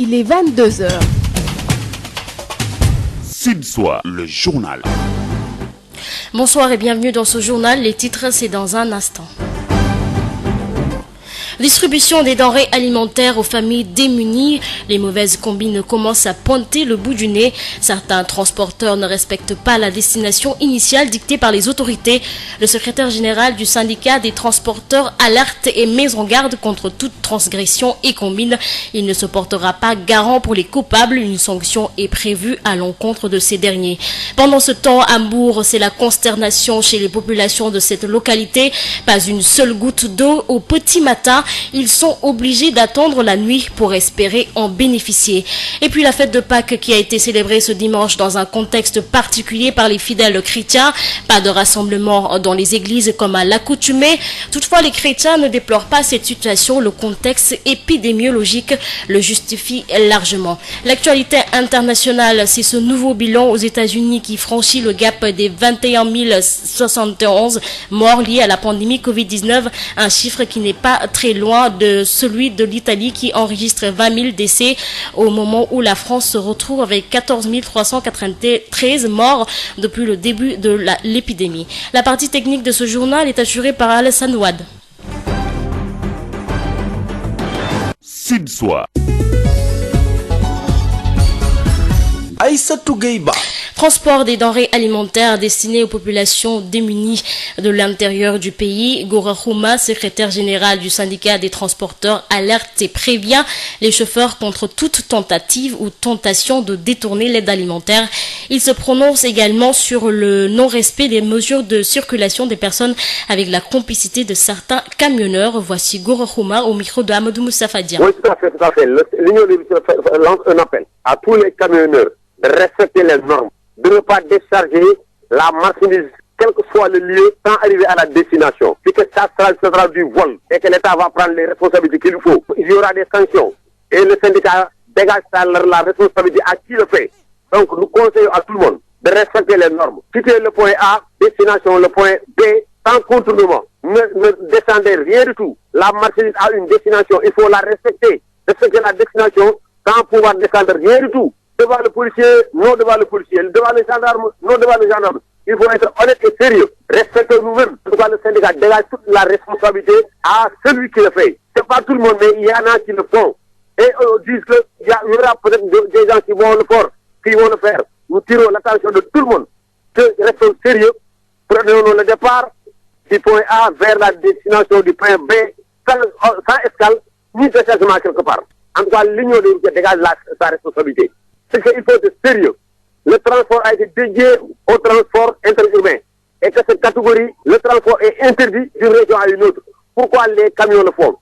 Il est 22 h. Sud Soir, le journal. Bonsoir et bienvenue dans ce journal. Les titres, c'est dans un instant. Distribution des denrées alimentaires aux familles démunies. Les mauvaises combines commencent à pointer le bout du nez. Certains transporteurs ne respectent pas la destination initiale dictée par les autorités. Le secrétaire général du syndicat des transporteurs alerte et met en garde contre toute transgression et combine. Il ne se portera pas garant pour les coupables. Une sanction est prévue à l'encontre de ces derniers. Pendant ce temps, à Mbour, c'est la consternation chez les populations de cette localité. Pas une seule goutte d'eau au petit matin. Ils sont obligés d'attendre la nuit pour espérer en bénéficier. Et puis la fête de Pâques qui a été célébrée ce dimanche dans un contexte particulier par les fidèles chrétiens. Pas de rassemblement dans les églises comme à l'accoutumée. Toutefois, les chrétiens ne déplorent pas cette situation. Le contexte épidémiologique le justifie largement. L'actualité internationale, c'est ce nouveau bilan aux États-Unis qui franchit le gap des 21 071 morts liés à la pandémie Covid-19. Un chiffre qui n'est pas très loin de celui de l'Italie qui enregistre 20 000 décès au moment où la France se retrouve avec 14 393 morts depuis le début de l'épidémie. La partie technique de ce journal est assurée par Alassane Ouad. Sud Soir. Aïssatou Gueye-Ba. Transport des denrées alimentaires destinées aux populations démunies de l'intérieur du pays. Gora Khouma, secrétaire général du syndicat des transporteurs, alerte et prévient les chauffeurs contre toute tentative ou tentation de détourner l'aide alimentaire. Il se prononce également sur le non-respect des mesures de circulation des personnes avec la complicité de certains camionneurs. Voici Gora Khouma au micro de Amadou Moustapha Dia. Oui, tout à fait, tout à fait. L'Union des lance un appel à tous les camionneurs de respecter les normes, de ne pas décharger la marchandise, quel que soit le lieu, sans arriver à la destination. Puis que ça sera du vol et que l'État va prendre les responsabilités qu'il faut. Il y aura des sanctions et le syndicat dégage la responsabilité à qui le fait. Donc nous conseillons à tout le monde de respecter les normes. Quitter le point A, destination le point B, sans contournement. Ne descendez rien du tout. La marchandise a une destination, il faut la respecter. Respecter la destination sans pouvoir descendre rien du tout. Devant le policier, non devant le policier. Devant les gendarmes, non devant les gendarmes. Il faut être honnête et sérieux. Respectez nous-mêmes. En tout cas, le syndicat dégage toute la responsabilité à celui qui le fait. C'est pas tout le monde, mais il y en a qui le font. Et disent qu'il y aura peut-être des gens qui vont le faire. Nous tirons l'attention de tout le monde. Que restons sérieux. Prenons le départ du point A vers la destination du point B sans escale, ni déchargement quelque part. En tout cas, l'Union des routiers dégage sa responsabilité. C'est qu'il faut être sérieux. Le transport a été dédié au transport interurbain. Et que cette catégorie, le transport est interdit d'une région à une autre. Pourquoi les camions le font?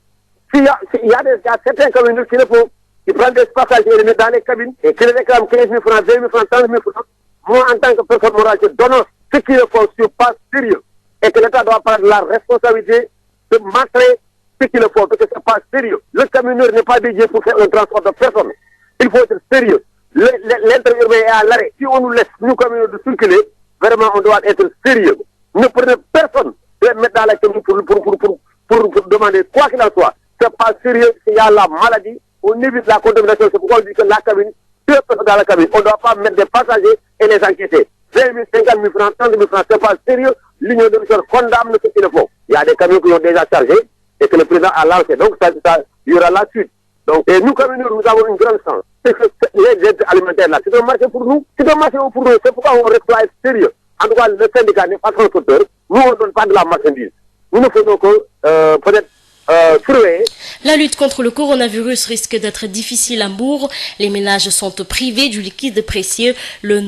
Il y a certains camions qui le font, qui prennent des passagers et les mettent dans les cabines et qui les réclament 15 000 francs, 20 000 francs, 30 000 francs. Moi, en tant que personne morale, je donne ceux qui le font sur pas sérieux. Et que l'État doit prendre la responsabilité de montrer ceux qui le font, parce que c'est pas sérieux. Le camionneur n'est pas dédié pour faire un transport de personnes. Il faut être sérieux. L'interurbain est à l'arrêt. Si on nous laisse, nous camionneurs, de circuler, vraiment on doit être sérieux. Ne prenez personne de mettre dans la cabine pour demander quoi qu'il en soit. C'est pas sérieux, s'il y a la maladie, on évite la contamination. C'est pourquoi on dit que la cabine, deux personnes dans la cabine, on ne doit pas mettre des passagers et les enquêter. 20 000, 50 000 francs, 30 000 francs, c'est pas sérieux. L'Union des routiers condamne ce qu'il faut. Il y a des camions qui ont déjà chargé et que le président a lancé. Donc il y aura la suite. Donc, et nous, camionneurs, nous avons une grande chance. C'est que les aides alimentaires là, c'est un marché pour nous. C'est un marché pour nous. C'est pourquoi on reste là être sérieux. En tout cas, le syndicat n'est pas transporteur. Nous, on ne donne pas de la marchandise. Nous ne faisons que peut-être surveiller. La lutte contre le coronavirus risque d'être difficile à Mbour. Les ménages sont privés du liquide précieux. L'eau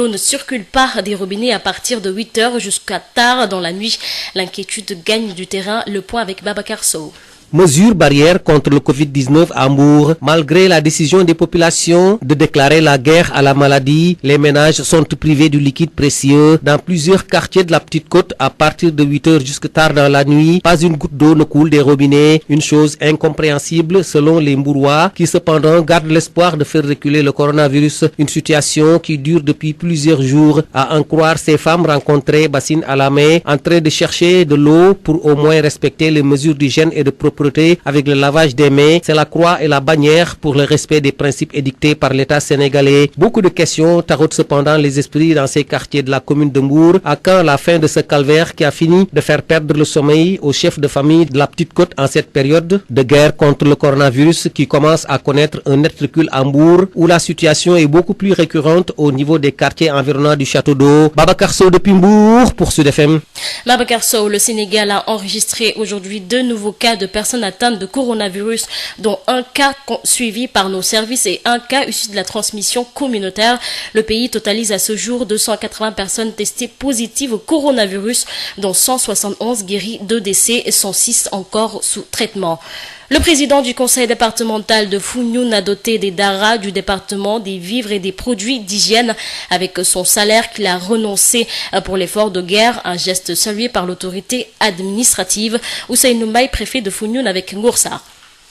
ne circule pas des robinets à partir de 8 h jusqu'à tard dans la nuit. L'inquiétude gagne du terrain. Le point avec Babacar Sow. Mesures barrières contre le Covid-19 à Mbour. Malgré la décision des populations de déclarer la guerre à la maladie, les ménages sont privés du liquide précieux. Dans plusieurs quartiers de la Petite Côte, à partir de 8 h jusque tard dans la nuit, pas une goutte d'eau ne coule des robinets. Une chose incompréhensible selon les Mbourois, qui cependant gardent l'espoir de faire reculer le coronavirus. Une situation qui dure depuis plusieurs jours. À en croire ces femmes rencontrées bassine à la main, en train de chercher de l'eau pour au moins respecter les mesures d'hygiène et de propreté propreté avec le lavage des mains. C'est la croix et la bannière pour le respect des principes édictés par l'État sénégalais. Beaucoup de questions tarautent cependant les esprits dans ces quartiers de la commune de Mbour. À quand la fin de ce calvaire qui a fini de faire perdre le sommeil aux chefs de famille de la Petite Côte en cette période de guerre contre le coronavirus qui commence à connaître un net recul à Mbour, où la situation est beaucoup plus récurrente au niveau des quartiers environnants du château d'eau. Babacar Sow depuis Mbour pour Sud FM. Babacar Sow, le Sénégal a enregistré aujourd'hui 2 nouveaux cas de personnes atteintes de coronavirus, dont un cas suivi par nos services et un cas issu de la transmission communautaire. Le pays totalise à ce jour 280 personnes testées positives au coronavirus, dont 171 guéris, 2 décès et 106 encore sous traitement. Le président du conseil départemental de Founioun a doté des daras du département des vivres et des produits d'hygiène avec son salaire qu'il a renoncé pour l'effort de guerre, un geste salué par l'autorité administrative. Ousseynou Mbaye, préfet de Founioun avec Ngoursar.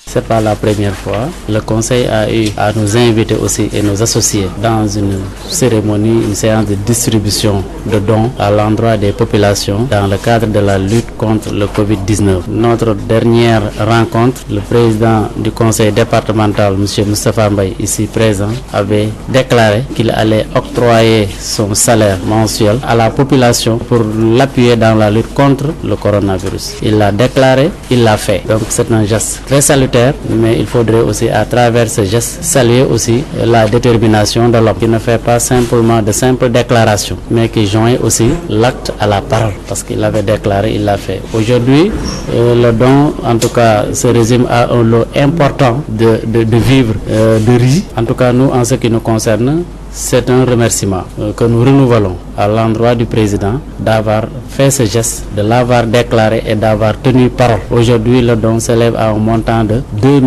C'est pas la première fois. Le conseil a eu à nous inviter aussi et nous associer dans une cérémonie, une séance de distribution de dons à l'endroit des populations dans le cadre de la lutte contre le Covid-19. Notre dernière rencontre, le président du conseil départemental, M. Moustapha Mbaye, ici présent, avait déclaré qu'il allait octroyer son salaire mensuel à la population pour l'appuyer dans la lutte contre le coronavirus. Il l'a déclaré, il l'a fait. Donc c'est un geste très salutaire. Mais il faudrait aussi à travers ce geste saluer aussi la détermination de l'homme qui ne fait pas simplement de simples déclarations mais qui joint aussi l'acte à la parole parce qu'il avait déclaré, il l'a fait. Aujourd'hui, le don en tout cas se résume à un lot important de vivres, de riz. En tout cas nous en ce qui nous concerne, c'est un remerciement que nous renouvelons à l'endroit du président d'avoir fait ce geste, de l'avoir déclaré et d'avoir tenu parole. Aujourd'hui, le don s'élève à un montant de 2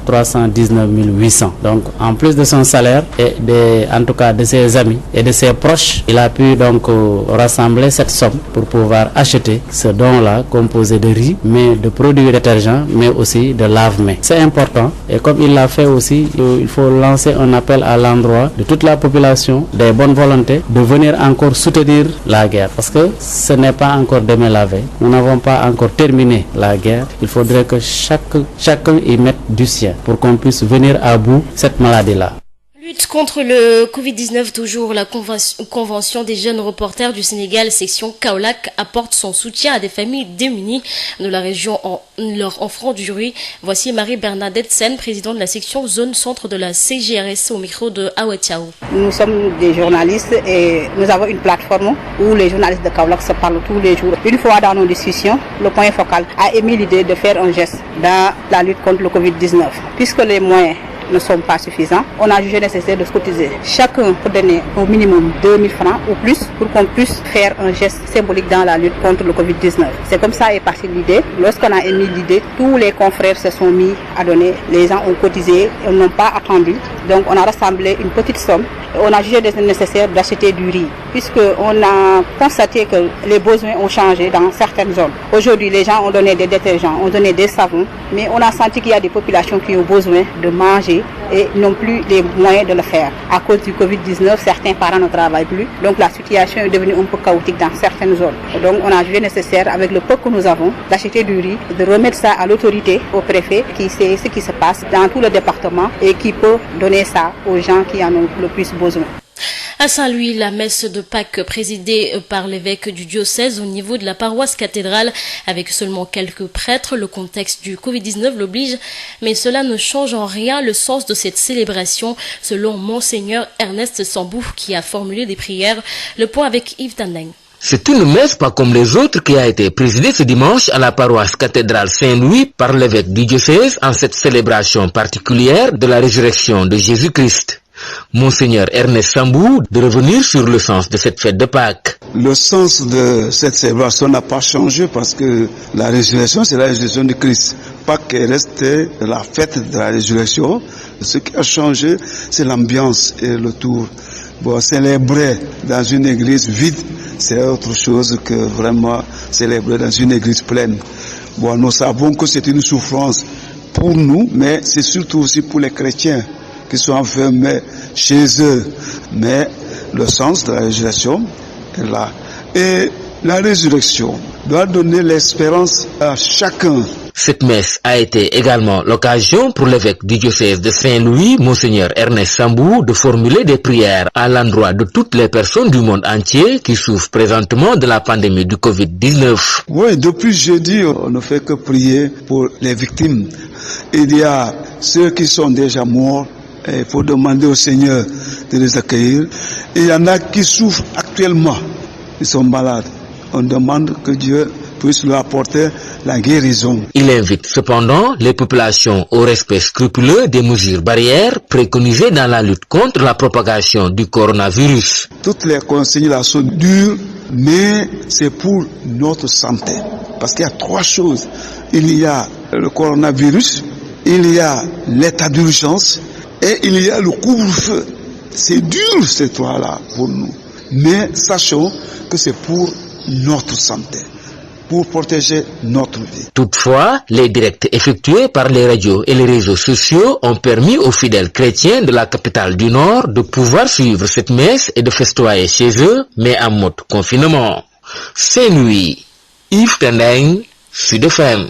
319 800. Donc, en plus de son salaire et en tout cas de ses amis et de ses proches, il a pu donc rassembler cette somme pour pouvoir acheter ce don-là composé de riz, mais de produits détergents, mais aussi de lave-mains. C'est important et comme il l'a fait aussi, il faut lancer un appel à l'endroit de toute la population, des bonnes volontés, de venir encore soutenir la guerre parce que ce n'est pas encore demain la veille. Nous n'avons pas encore terminé la guerre. Il faudrait que chacun y mette du sien pour qu'on puisse venir à bout cette maladie-là. Lutte contre le Covid-19, toujours la convention des jeunes reporters du Sénégal, section Kaolack, apporte son soutien à des familles démunies de la région en leur offrant du riz. Voici Marie-Bernadette Sen, présidente de la section zone centre de la CGRS au micro de Awetiao. Nous sommes des journalistes et nous avons une plateforme où les journalistes de Kaolack se parlent tous les jours. Une fois dans nos discussions, le point focal a émis l'idée de faire un geste dans la lutte contre le Covid-19. Puisque les moyens ne sont pas suffisants, on a jugé nécessaire de se cotiser. Chacun peut donner au minimum 2000 francs ou plus pour qu'on puisse faire un geste symbolique dans la lutte contre le Covid-19. C'est comme ça est partie l'idée. Lorsqu'on a émis l'idée, tous les confrères se sont mis à donner. Les gens ont cotisé, ils n'ont pas attendu. Donc on a rassemblé une petite somme. On a jugé nécessaire d'acheter du riz puisqu'on a constaté que les besoins ont changé dans certaines zones. Aujourd'hui, les gens ont donné des détergents, ont donné des savons, mais on a senti qu'il y a des populations qui ont besoin de manger et n'ont plus les moyens de le faire. À cause du Covid-19, certains parents ne travaillent plus. Donc la situation est devenue un peu chaotique dans certaines zones. Donc on a jugé nécessaire, avec le peu que nous avons, d'acheter du riz, de remettre ça à l'autorité, au préfet, qui sait ce qui se passe dans tout le département et qui peut donner ça aux gens qui en ont le plus besoin. À Saint-Louis, la messe de Pâques présidée par l'évêque du diocèse au niveau de la paroisse cathédrale avec seulement quelques prêtres. Le contexte du Covid-19 l'oblige, mais cela ne change en rien le sens de cette célébration, selon Monseigneur Ernest Sambou qui a formulé des prières. Le point avec Yves Tandeng. C'est une messe pas comme les autres qui a été présidée ce dimanche à la paroisse cathédrale Saint-Louis par l'évêque du diocèse en cette célébration particulière de la résurrection de Jésus-Christ. Monseigneur Ernest Sambou de revenir sur le sens de cette fête de Pâques. Le sens de cette célébration n'a pas changé parce que la résurrection, c'est la résurrection de Christ. Pâques est resté la fête de la résurrection. Ce qui a changé, c'est l'ambiance et le tour. Bon, célébrer dans une église vide, c'est autre chose que vraiment célébrer dans une église pleine. Bon, nous savons que c'est une souffrance pour nous, mais c'est surtout aussi pour les chrétiens qui sont enfermés chez eux. Mais le sens de la résurrection est là. Et la résurrection doit donner l'espérance à chacun. Cette messe a été également l'occasion pour l'évêque du diocèse de Saint-Louis, Monseigneur Ernest Sambou, de formuler des prières à l'endroit de toutes les personnes du monde entier qui souffrent présentement de la pandémie du Covid-19. Oui, depuis jeudi, on ne fait que prier pour les victimes. Il y a ceux qui sont déjà morts. Il faut demander au Seigneur de les accueillir. Il y en a qui souffrent actuellement. Ils sont malades. On demande que Dieu puisse leur apporter la guérison. Il invite cependant les populations au respect scrupuleux des mesures barrières préconisées dans la lutte contre la propagation du coronavirus. Toutes les consignes là sont dures, mais c'est pour notre santé. Parce qu'il y a trois choses. Il y a le coronavirus, il y a l'état d'urgence et il y a le couvre-feu. C'est dur ces trois-là pour nous. Mais sachons que c'est pour notre santé, pour protéger notre vie. Toutefois, les directs effectués par les radios et les réseaux sociaux ont permis aux fidèles chrétiens de la capitale du Nord de pouvoir suivre cette messe et de festoyer chez eux, mais en mode confinement. Saint-Louis, Yves Tendeng, Sud FM.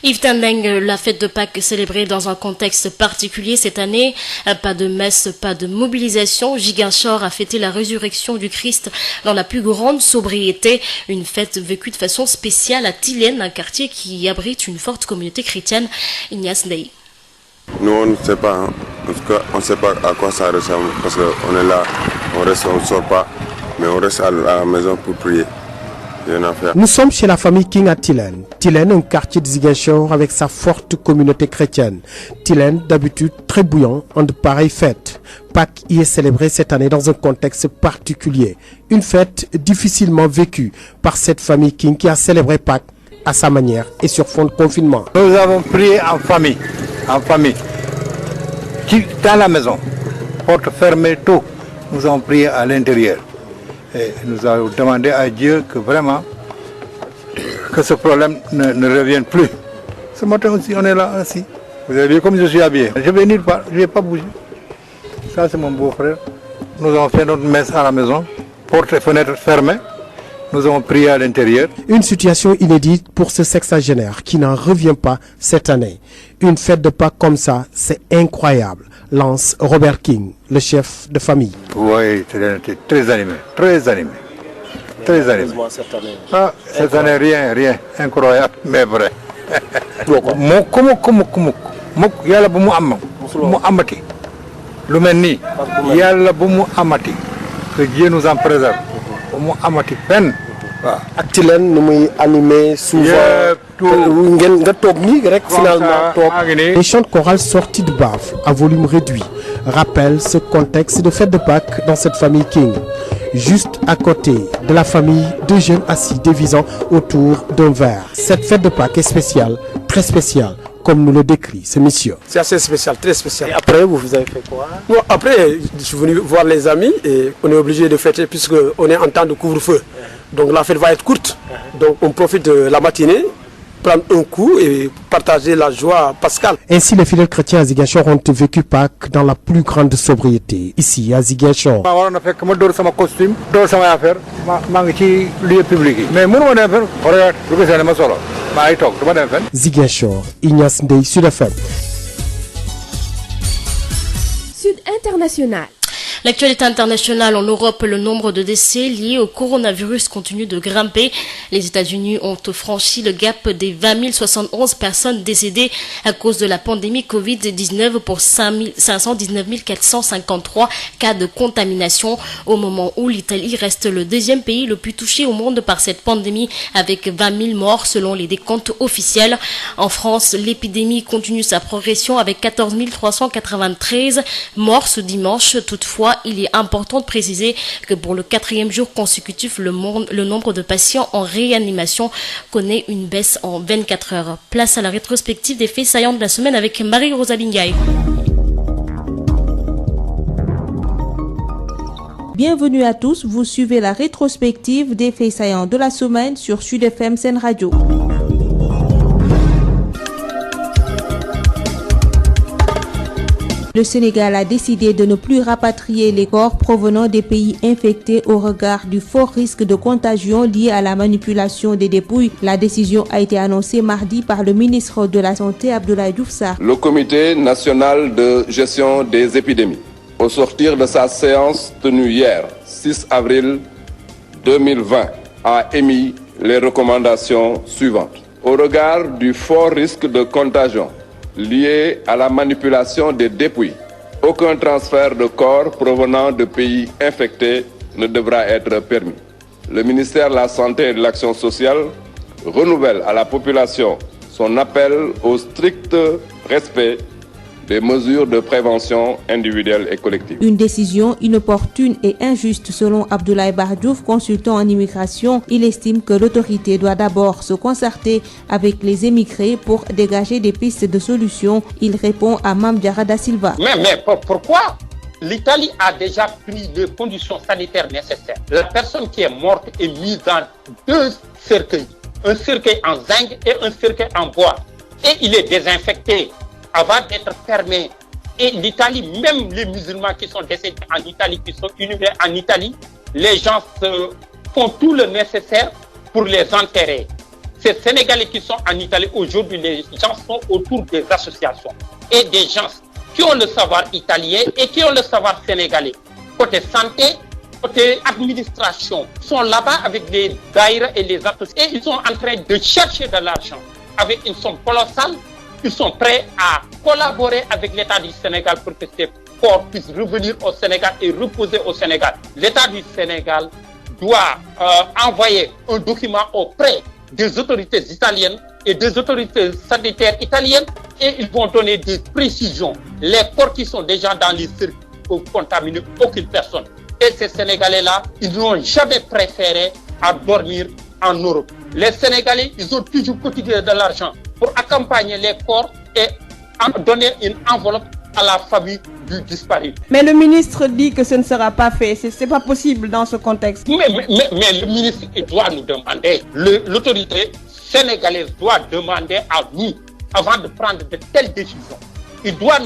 Yves Tendeng, la fête de Pâques célébrée dans un contexte particulier cette année. Pas de messe, pas de mobilisation. Ziguinchor a fêté la résurrection du Christ dans la plus grande sobriété. Une fête vécue de façon spéciale à Tilène, un quartier qui abrite une forte communauté chrétienne. Ignace Ndeye. Nous, on ne sait pas, on ne sait pas à quoi ça ressemble parce qu'on est là, on reste, on ne sort pas, mais on reste à la maison pour prier. Nous sommes chez la famille King à Tilène. Tilène, un quartier de Ziguinchor avec sa forte communauté chrétienne. Tilène, d'habitude très bouillant en de pareilles fêtes. Pâques y est célébrée cette année dans un contexte particulier. Une fête difficilement vécue par cette famille King qui a célébré Pâques à sa manière et sur fond de confinement. Nous avons prié en famille, dans la maison, porte fermée, tout. Nous avons prié à l'intérieur. Et nous avons demandé à Dieu que vraiment, que ce problème ne revienne plus. Ce matin aussi, on est là aussi. Vous avez vu comme je suis habillé. Je vais nulle part, je ne vais pas bouger. Ça, c'est mon beau-frère. Nous avons fait notre messe à la maison, portes et fenêtres fermées. Nous avons prié à l'intérieur. Une situation inédite pour ce sexagénaire qui n'en revient pas cette année. Une fête de Pâques comme ça, c'est incroyable. Lance Robert King, le chef de famille. Oui, c'était très animé, très animé. Très animé. Ah, cette année, rien, incroyable, mais vrai. Yalla bu mu amati. Lu mel nii yàlla bu mu amati. Que Dieu nous en préserve. Bu mu amati fenn. waaw. ak Tilène nu muy animé souvent. ngeen nga toog nii rek finalement toog. Les chants de chorale sortis de bave à volume réduit rappellent ce contexte de fête de Pâques dans cette famille King. Juste à côté de la famille, deux jeunes assis dévisant autour d'un verre. Cette fête de Pâques est spéciale, très spéciale, comme nous le décrit ce monsieur. C'est assez spécial, très spécial. Et après, vous avez fait quoi? Bon, après, je suis venu voir les amis et on est obligé de fêter puisqu'on est en temps de couvre-feu. Donc la fête va être courte. Donc on profite de la matinée, prendre un coup et partager la joie pascale. Ainsi, les fidèles chrétiens à Ziguinchor ont vécu Pâques dans la plus grande sobriété. Ici, à Ziguinchor. Ziguinchor, Ignace Ndeye, Sud FM. Sud International. L'actualité internationale en Europe, le nombre de décès liés au coronavirus continue de grimper. Les États-Unis ont franchi le gap des 20 071 personnes décédées à cause de la pandémie Covid-19 pour 519 453 cas de contamination, au moment où l'Italie reste le deuxième pays le plus touché au monde par cette pandémie avec 20 000 morts selon les décomptes officiels. En France, l'épidémie continue sa progression avec 14 393 morts ce dimanche. Toutefois, il est important de préciser que pour le 4e jour consécutif, le nombre de patients en réanimation connaît une baisse en 24 heures. Place à la rétrospective des faits saillants de la semaine avec Marie-Rosaline Gaye. Bienvenue à tous, vous suivez la rétrospective des faits saillants de la semaine sur Sud FM Sen Radio. Le Sénégal a décidé de ne plus rapatrier les corps provenant des pays infectés au regard du fort risque de contagion lié à la manipulation des dépouilles. La décision a été annoncée mardi par le ministre de la Santé, Abdoulaye Diouf Sarr. Le Comité national de gestion des épidémies, au sortir de sa séance tenue hier, 6 avril 2020, a émis les recommandations suivantes. Au regard du fort risque de contagion lié à la manipulation des dépouilles, aucun transfert de corps provenant de pays infectés ne devra être permis. Le ministère de la Santé et de l'Action sociale renouvelle à la population son appel au strict respect des mesures de prévention individuelle et collective. Une décision inopportune et injuste selon Abdoulaye Bardiouf, consultant en immigration. Il estime que l'autorité doit d'abord se concerter avec les émigrés pour dégager des pistes de solutions. Il répond à Mame Diarra Da Silva. Mais pourquoi? L'Italie a déjà pris les conditions sanitaires nécessaires. La personne qui est morte est mise dans 2 cercueils. Un cercueil en zinc et un cercueil en bois. Et il est désinfecté avant d'être fermé. Et l'Italie, même les musulmans qui sont décédés en Italie, qui sont inhumés en Italie, les gens font tout le nécessaire pour les enterrer. Ces Sénégalais qui sont en Italie aujourd'hui, les gens sont autour des associations et des gens qui ont le savoir italien et qui ont le savoir sénégalais. Côté santé, côté administration, ils sont là-bas avec les daïras et les associations. Et ils sont en train de chercher de l'argent avec une somme colossale. Ils sont prêts à collaborer avec l'État du Sénégal pour que ces corps puissent revenir au Sénégal et reposer au Sénégal. L'État du Sénégal doit envoyer un document auprès des autorités italiennes et des autorités sanitaires italiennes et ils vont donner des précisions. Les corps qui sont déjà dans les cercles ne peuvent contaminer aucune personne. Et ces Sénégalais-là, ils n'ont jamais préféré à dormir en Europe. Les Sénégalais, ils ont toujours cotisé de l'argent pour accompagner les corps et donner une enveloppe à la famille du disparu. Mais le ministre dit que ce ne sera pas fait. C'est pas possible dans ce contexte. Mais le ministre, il doit nous demander. L'autorité sénégalaise doit demander à nous, avant de prendre de telles décisions, il doit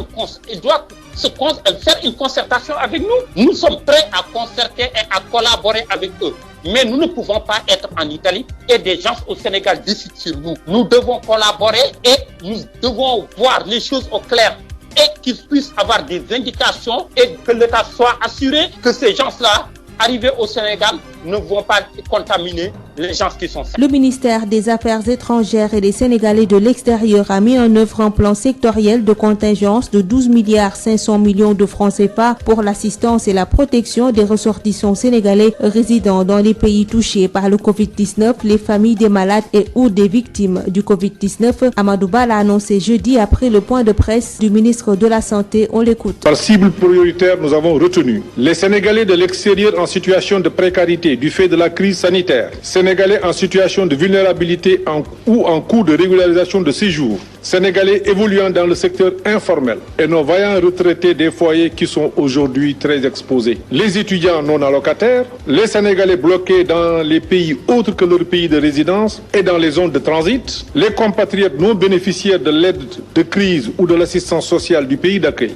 faire une concertation avec nous. Nous sommes prêts à concerter et à collaborer avec eux. Mais nous ne pouvons pas être en Italie et des gens au Sénégal décident sur nous. Nous devons collaborer et nous devons voir les choses au clair et qu'ils puissent avoir des indications et que l'État soit assuré que ces gens-là, arrivés au Sénégal, ne vont pas contaminer les gens qui sont. Le ministère des Affaires étrangères et des Sénégalais de l'extérieur a mis en œuvre un plan sectoriel de contingence de 12,5 milliards de francs CFA pour l'assistance et la protection des ressortissants sénégalais résidant dans les pays touchés par le Covid-19, les familles des malades et ou des victimes du Covid-19. Amadou Ba l'a annoncé jeudi après le point de presse du ministre de la Santé. On l'écoute. Par cible prioritaire, nous avons retenu les Sénégalais de l'extérieur en situation de précarité du fait de la crise sanitaire, Sénégalais en situation de vulnérabilité ou en cours de régularisation de séjour, Sénégalais évoluant dans le secteur informel et nos vaillants retraités des foyers qui sont aujourd'hui très exposés, les étudiants non allocataires, les Sénégalais bloqués dans les pays autres que leur pays de résidence et dans les zones de transit, les compatriotes non bénéficiaires de l'aide de crise ou de l'assistance sociale du pays d'accueil,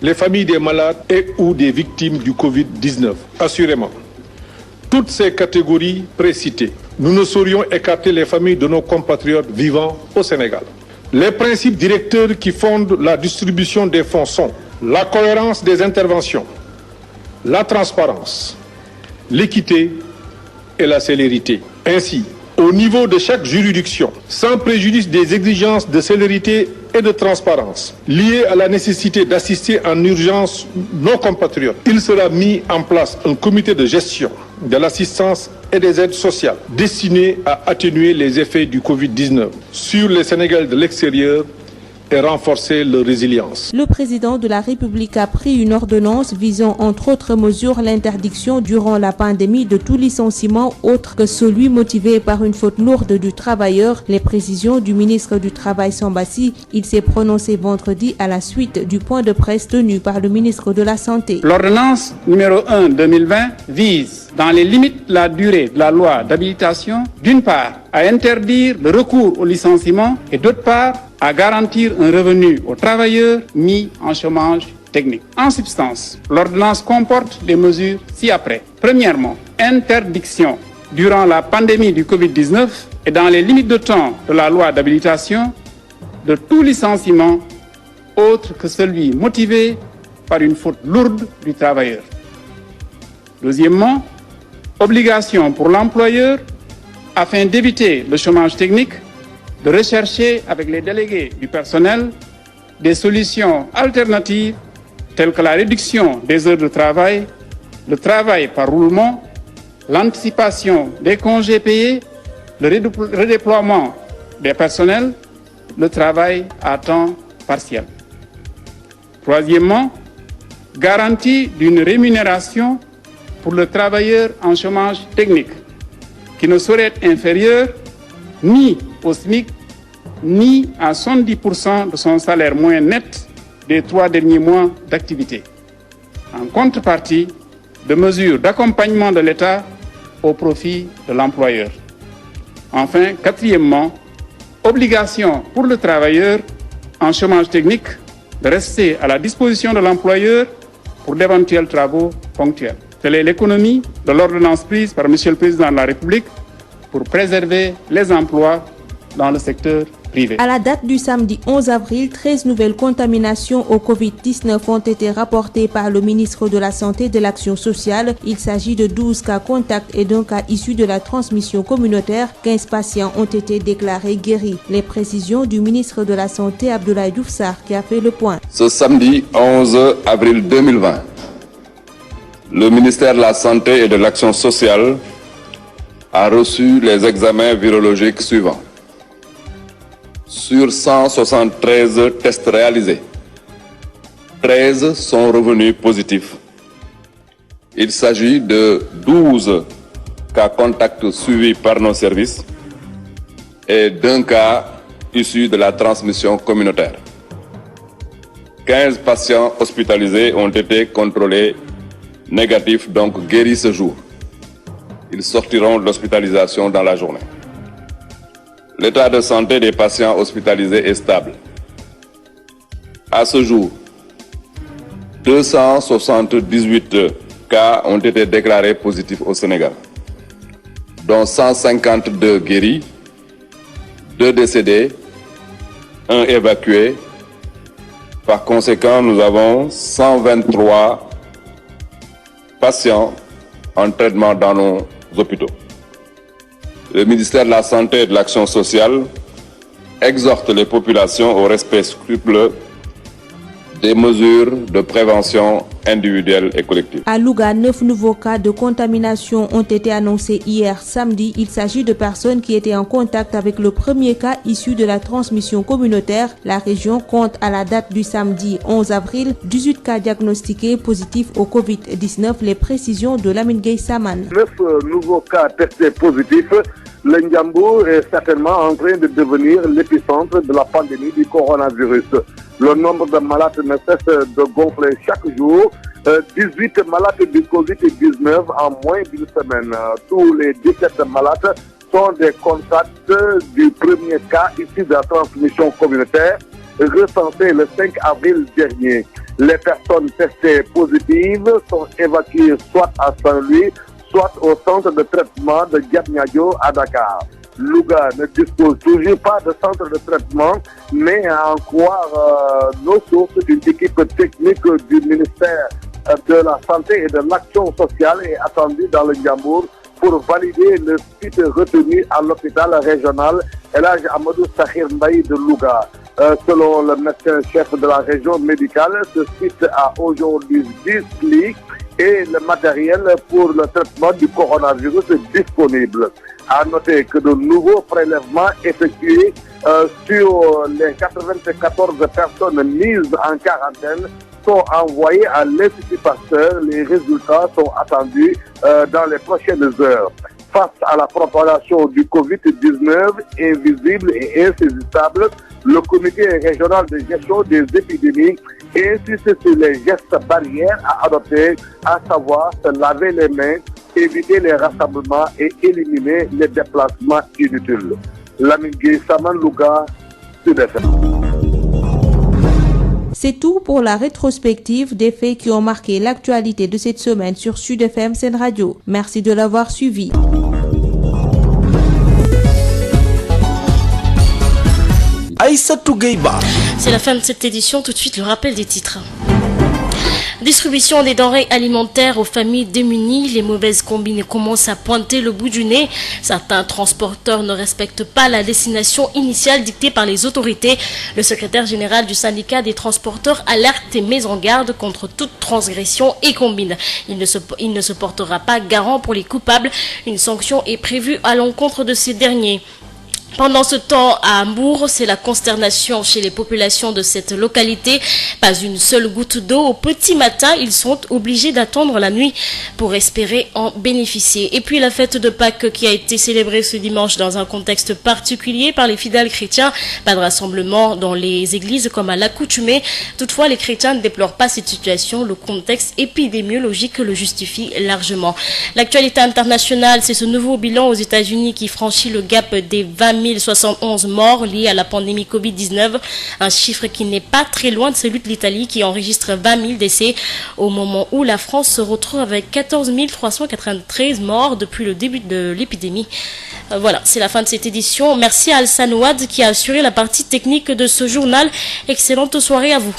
les familles des malades et ou des victimes du Covid-19. Assurément, toutes ces catégories précitées, nous ne saurions écarter les familles de nos compatriotes vivant au Sénégal. Les principes directeurs qui fondent la distribution des fonds sont la cohérence des interventions, la transparence, l'équité et la célérité. Ainsi, au niveau de chaque juridiction, sans préjudice des exigences de célérité et de transparence liées à la nécessité d'assister en urgence nos compatriotes, il sera mis en place un comité de gestion de l'assistance et des aides sociales destiné à atténuer les effets du Covid-19 sur les Sénégalais de l'extérieur et renforcer leur résilience. Le président de la République a pris une ordonnance visant entre autres mesures l'interdiction durant la pandémie de tout licenciement autre que celui motivé par une faute lourde du travailleur. Les précisions du ministre du Travail Samba Sy. Il s'est prononcé vendredi à la suite du point de presse tenu par le ministre de la Santé. L'ordonnance numéro 1/2020 vise, dans les limites de la durée de la loi d'habilitation, d'une part à interdire le recours au licenciement et d'autre part à garantir un revenu aux travailleurs mis en chômage technique. En substance, l'ordonnance comporte des mesures ci-après. Premièrement, interdiction durant la pandémie du Covid-19 et dans les limites de temps de la loi d'habilitation de tout licenciement autre que celui motivé par une faute lourde du travailleur. Deuxièmement, obligation pour l'employeur, afin d'éviter le chômage technique, de rechercher avec les délégués du personnel des solutions alternatives telles que la réduction des heures de travail, le travail par roulement, l'anticipation des congés payés, le redéploiement des personnels, le travail à temps partiel. Troisièmement, garantie d'une rémunération pour le travailleur en chômage technique qui ne saurait être inférieur ni au SMIC ni à 70% de son salaire moyen net des 3 derniers mois d'activité, en contrepartie de mesures d'accompagnement de l'État au profit de l'employeur. Enfin, quatrièmement, obligation pour le travailleur en chômage technique de rester à la disposition de l'employeur pour d'éventuels travaux ponctuels. Telle est l'économie de l'ordonnance prise par M. le Président de la République pour préserver les emplois dans le secteur privé. À la date du samedi 11 avril, 13 nouvelles contaminations au Covid-19 ont été rapportées par le ministre de la Santé et de l'Action sociale. Il s'agit de 12 cas contacts et d'un cas issu de la transmission communautaire. 15 patients ont été déclarés guéris. Les précisions du ministre de la Santé, Abdoulaye Diouf Sarr, qui a fait le point. Ce samedi 11 avril 2020, le ministère de la Santé et de l'Action sociale a reçu les examens virologiques suivants. Sur 173 tests réalisés, 13 sont revenus positifs. Il s'agit de 12 cas contacts suivis par nos services et d'un cas issu de la transmission communautaire. 15 patients hospitalisés ont été contrôlés négatifs, donc guéris ce jour. Ils sortiront de l'hospitalisation dans la journée. L'état de santé des patients hospitalisés est stable. À ce jour, 278 cas ont été déclarés positifs au Sénégal, dont 152 guéris, 2 décédés, 1 évacué. Par conséquent, nous avons 123 patients en traitement dans nos hôpitaux. Le ministère de la Santé et de l'Action sociale exhorte les populations au respect scrupuleux des mesures de prévention individuelle et collective. À Louga, 9 nouveaux cas de contamination ont été annoncés hier samedi. Il s'agit de personnes qui étaient en contact avec le premier cas issu de la transmission communautaire. La région compte à la date du samedi 11 avril 18 cas diagnostiqués positifs au Covid-19. Les précisions de Lamine Gueye Saman. 9 nouveaux cas testés positifs. Le Ndiambour est certainement en train de devenir l'épicentre de la pandémie du coronavirus. Le nombre de malades ne cesse de gonfler chaque jour. 18 malades du Covid-19 en moins d'une semaine. Tous les 17 malades sont des contacts du premier cas issu de la transmission communautaire recensé le 5 avril dernier. Les personnes testées positives sont évacuées soit à Saint-Louis, soit au centre de traitement de Diamniadio à Dakar. Louga ne dispose toujours pas de centre de traitement, mais à en croire nos sources, une équipe technique du ministère de la Santé et de l'Action sociale est attendue dans le Ndiambour pour valider le site retenu à l'hôpital régional El Hadj Amadou Sakhir Mbaye de Louga. Selon le médecin-chef de la région médicale, ce site a aujourd'hui 10 lits et le matériel pour le traitement du coronavirus est disponible. À noter que de nouveaux prélèvements effectués sur les 94 personnes mises en quarantaine sont envoyés à l'Institut Pasteur. Les résultats sont attendus dans les prochaines heures. Face à la propagation du Covid-19 invisible et insaisissable, le comité régional de gestion des épidémies insiste sur les gestes barrières à adopter, à savoir se laver les mains, éviter les rassemblements et éliminer les déplacements inutiles. Lamine Gueye Saman, Louga, Sud FM. C'est tout pour la rétrospective des faits qui ont marqué l'actualité de cette semaine sur Sud FM Sen Radio. Merci de l'avoir suivi. Aïssatou Gueye-Ba. C'est la fin de cette édition. Tout de suite, le rappel des titres. Distribution des denrées alimentaires aux familles démunies. Les mauvaises combines commencent à pointer le bout du nez. Certains transporteurs ne respectent pas la destination initiale dictée par les autorités. Le secrétaire général du syndicat des transporteurs alerte et met en garde contre toute transgression et combine. Il ne se portera pas garant pour les coupables. Une sanction est prévue à l'encontre de ces derniers. Pendant ce temps, à Hambourg, c'est la consternation chez les populations de cette localité. Pas une seule goutte d'eau au petit matin. Ils sont obligés d'attendre la nuit pour espérer en bénéficier. Et puis la fête de Pâques qui a été célébrée ce dimanche dans un contexte particulier par les fidèles chrétiens. Pas de rassemblement dans les églises comme à l'accoutumée. Toutefois, les chrétiens ne déplorent pas cette situation. Le contexte épidémiologique le justifie largement. L'actualité internationale, c'est ce nouveau bilan aux États-Unis qui franchit le gap des 20 071 morts liés à la pandémie Covid-19, un chiffre qui n'est pas très loin de celui de l'Italie qui enregistre 20 000 décès au moment où la France se retrouve avec 14 393 morts depuis le début de l'épidémie. Voilà, c'est la fin de cette édition. Merci à Alsan Ouad qui a assuré la partie technique de ce journal. Excellente soirée à vous.